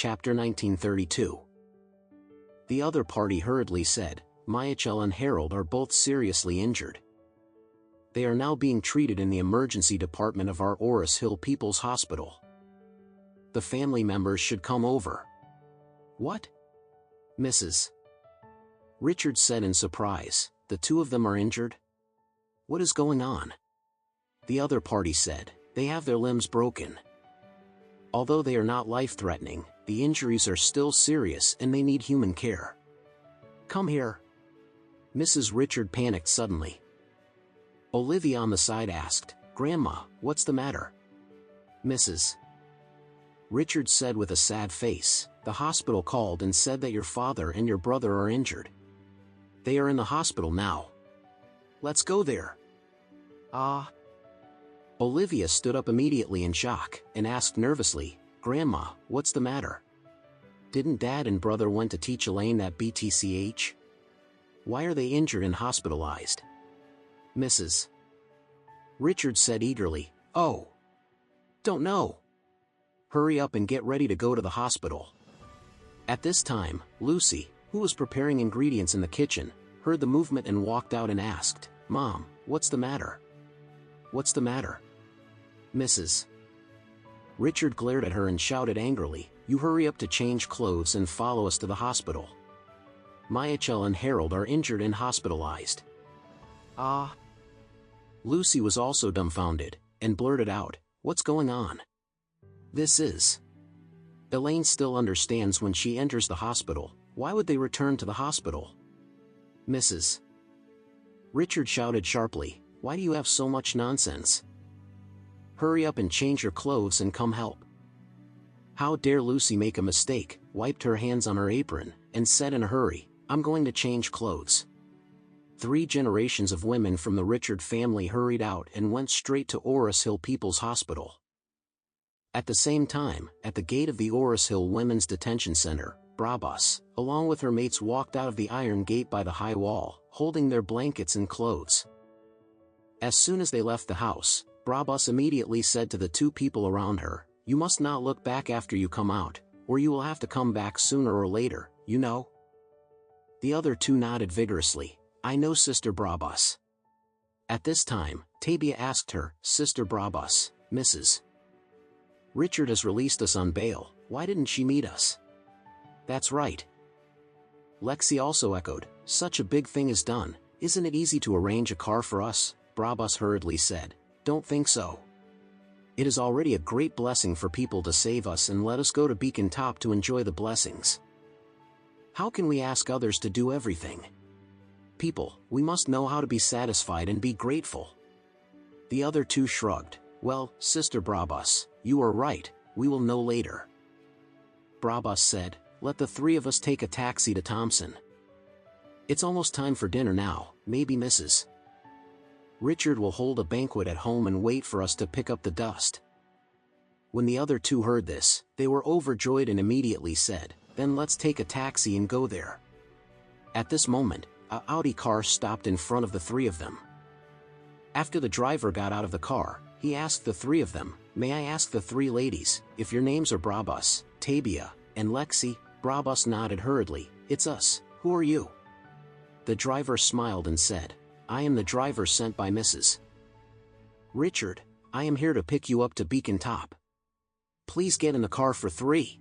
Chapter 1932. The other party hurriedly said, Michael and Harold are both seriously injured. They are now being treated in the emergency department of our Orris Hill People's Hospital. The family members should come over. What? Mrs. Richard said in surprise, the two of them are injured? What is going on? The other party said, they have their limbs broken. Although they are not life-threatening, the injuries are still serious and they need human care. Come here. Mrs. Richard panicked suddenly. Olivia on the side asked, Grandma, what's the matter? Mrs. Richard said with a sad face, the hospital called and said that your father and your brother are injured. They are in the hospital now. Let's go there. Olivia stood up immediately in shock and asked nervously, Grandma, what's the matter? Didn't Dad and brother went to teach Elaine at BTCH? Why are they injured and hospitalized? Mrs. Richard said eagerly, Oh. Don't know. Hurry up and get ready to go to the hospital. At this time, Lucy, who was preparing ingredients in the kitchen, heard the movement and walked out and asked, Mom, what's the matter? What's the matter? Mrs. Richard glared at her and shouted angrily, You hurry up to change clothes and follow us to the hospital. Michael and Harold are injured and hospitalized. Lucy was also dumbfounded, and blurted out, What's going on? This is. Elaine still understands when she enters the hospital, why would they return to the hospital? Mrs. Richard shouted sharply, Why do you have so much nonsense? Hurry up and change your clothes and come help. How dare Lucy make a mistake, wiped her hands on her apron, and said in a hurry, I'm going to change clothes. 3 generations of women from the Richard family hurried out and went straight to Orris Hill People's Hospital. At the same time, at the gate of the Orris Hill Women's Detention Center, Brabus, along with her mates walked out of the iron gate by the high wall, holding their blankets and clothes. As soon as they left the house, Brabus immediately said to the 2 people around her, You must not look back after you come out, or you will have to come back sooner or later, you know? The other 2 nodded vigorously, I know Sister Brabus. At this time, Tabia asked her, Sister Brabus, Mrs. Richard has released us on bail, why didn't she meet us? That's right. Lexi also echoed, Such a big thing is done, isn't it easy to arrange a car for us? Brabus hurriedly said, Don't think so. It is already a great blessing for people to save us and let us go to Beacon Top to enjoy the blessings. How can we ask others to do everything? People, we must know how to be satisfied and be grateful. The other 2 shrugged, Well, Sister Brabus, you are right, we will know later. Brabus said, Let the 3 of us take a taxi to Thompson. It's almost time for dinner now, maybe Mrs. Richard will hold a banquet at home and wait for us to pick up the dust. When the other 2 heard this, they were overjoyed and immediately said, Then let's take a taxi and go there. At this moment, an Audi car stopped in front of the 3 of them. After the driver got out of the car, he asked the 3 of them, May I ask the 3 ladies, if your names are Brabus, Tabia, and Lexi? Brabus nodded hurriedly, It's us, who are you? The driver smiled and said, I am the driver sent by Mrs. Richard, I am here to pick you up to Beacon Top. Please get in the car for 3.